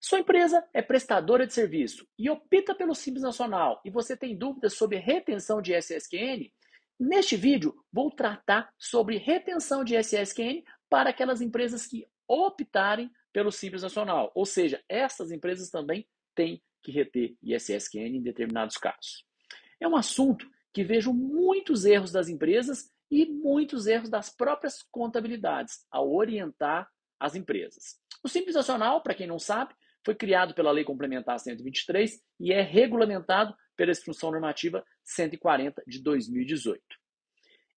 Sua empresa é prestadora de serviço e opta pelo Simples Nacional e você tem dúvidas sobre retenção de SSQN? Neste vídeo, vou tratar sobre retenção de SSQN para aquelas empresas que optarem pelo Simples Nacional. Ou seja, essas empresas também têm que reter ISSQN em determinados casos. É um assunto que vejo muitos erros das empresas e muitos erros das próprias contabilidades ao orientar as empresas. O Simples Nacional, para quem não sabe, foi criado pela Lei Complementar 123 e é regulamentado pela Instrução Normativa 140 de 2018.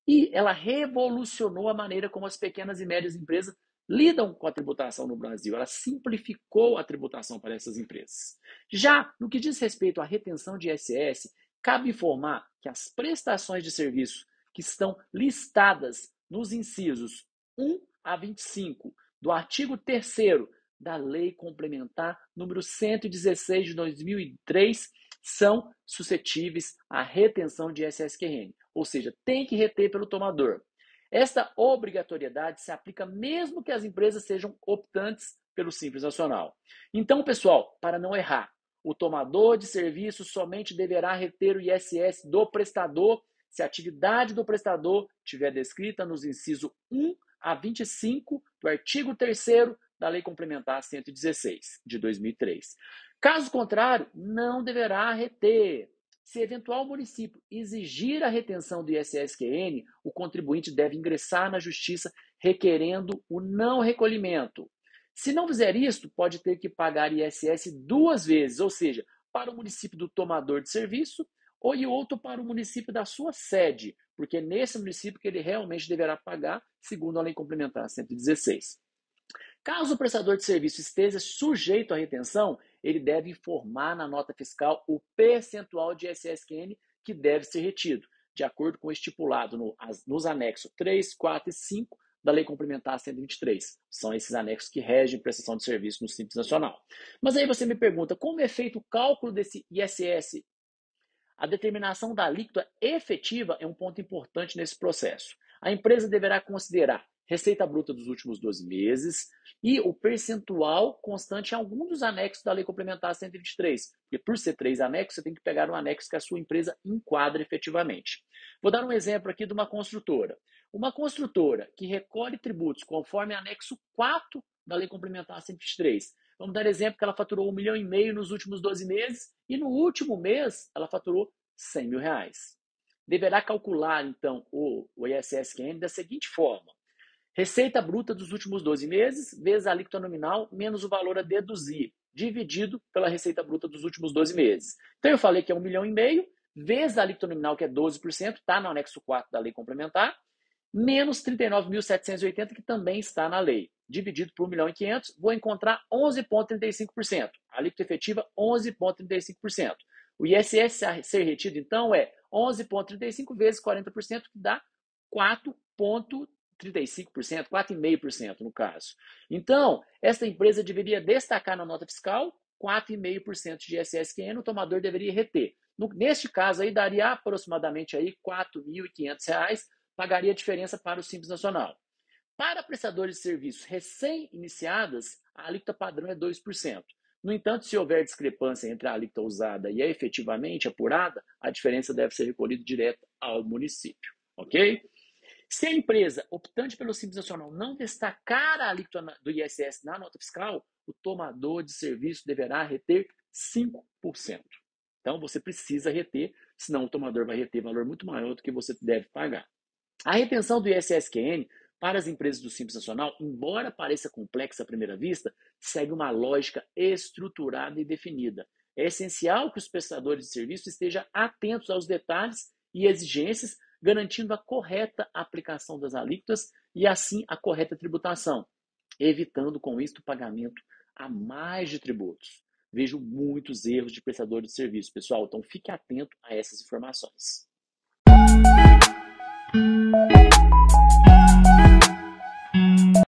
E ela revolucionou a maneira como as pequenas e médias empresas lidam com a tributação no Brasil. Ela simplificou a tributação para essas empresas. Já no que diz respeito à retenção de ISS, cabe informar que as prestações de serviço que estão listadas nos incisos 1 a 25 do artigo 3º da Lei Complementar número 116 de 2003 são suscetíveis à retenção de ISSQN, ou seja, tem que reter pelo tomador. Esta obrigatoriedade se aplica mesmo que as empresas sejam optantes pelo Simples Nacional. Então, pessoal, para não errar, o tomador de serviço somente deverá reter o ISS do prestador se a atividade do prestador estiver descrita nos incisos 1 a 25 do artigo 3º da Lei Complementar 116, de 2003. Caso contrário, não deverá reter. Se eventual município exigir a retenção do ISSQN, o contribuinte deve ingressar na Justiça requerendo o não recolhimento. Se não fizer isto, pode ter que pagar ISS 2 vezes, ou seja, para o município do tomador de serviço e outro para o município da sua sede, porque é nesse município que ele realmente deverá pagar, segundo a Lei Complementar 116. Caso o prestador de serviço esteja sujeito à retenção, ele deve informar na nota fiscal o percentual de ISSQN que deve ser retido, de acordo com o estipulado nos anexos 3, 4 e 5 da Lei Complementar 123. São esses anexos que regem prestação de serviço no Simples Nacional. Mas aí você me pergunta, como é feito o cálculo desse ISS? A determinação da alíquota efetiva é um ponto importante nesse processo. A empresa deverá considerar receita bruta dos últimos 12 meses e o percentual constante em algum dos anexos da Lei Complementar 123. Porque por ser 3 anexos, você tem que pegar um anexo que a sua empresa enquadra efetivamente. Vou dar um exemplo aqui de uma construtora. Uma construtora que recolhe tributos conforme anexo 4 da Lei Complementar 123. Vamos dar exemplo que ela faturou R$1,5 milhão nos últimos 12 meses e no último mês ela faturou R$100 mil. Deverá calcular, então, o ISSQN da seguinte forma. Receita bruta dos últimos 12 meses, vezes a alíquota nominal, menos o valor a deduzir, dividido pela receita bruta dos últimos 12 meses. Então, eu falei que é R$1,5 milhão, vezes a alíquota nominal, que é 12%, está no anexo 4 da Lei Complementar, menos 39.780, que também está na lei. Dividido por 1.500 milhão, vou encontrar 11,35%. A alíquota efetiva, 11,35%. O ISS a ser retido, então, é 11,35 vezes 40%, que dá 4,35%, 4,5% no caso. Então, esta empresa deveria destacar na nota fiscal 4,5% de ISSQN, o tomador deveria reter. Neste caso, aí daria aproximadamente aí R$4.500, pagaria a diferença para o Simples Nacional. Para prestadores de serviços recém-iniciadas, a alíquota padrão é 2%. No entanto, se houver discrepância entre a alíquota usada e a efetivamente apurada, a diferença deve ser recolhida direto ao município, ok? Se a empresa optante pelo Simples Nacional não destacar a alíquota do ISS na nota fiscal, o tomador de serviço deverá reter 5%. Então, você precisa reter, senão o tomador vai reter valor muito maior do que você deve pagar. A retenção do ISSQN para as empresas do Simples Nacional, embora pareça complexa à primeira vista, segue uma lógica estruturada e definida. É essencial que os prestadores de serviço estejam atentos aos detalhes e exigências, garantindo a correta aplicação das alíquotas e, assim, a correta tributação, evitando com isso o pagamento a mais de tributos. Vejo muitos erros de prestadores de serviço, pessoal, então fique atento a essas informações.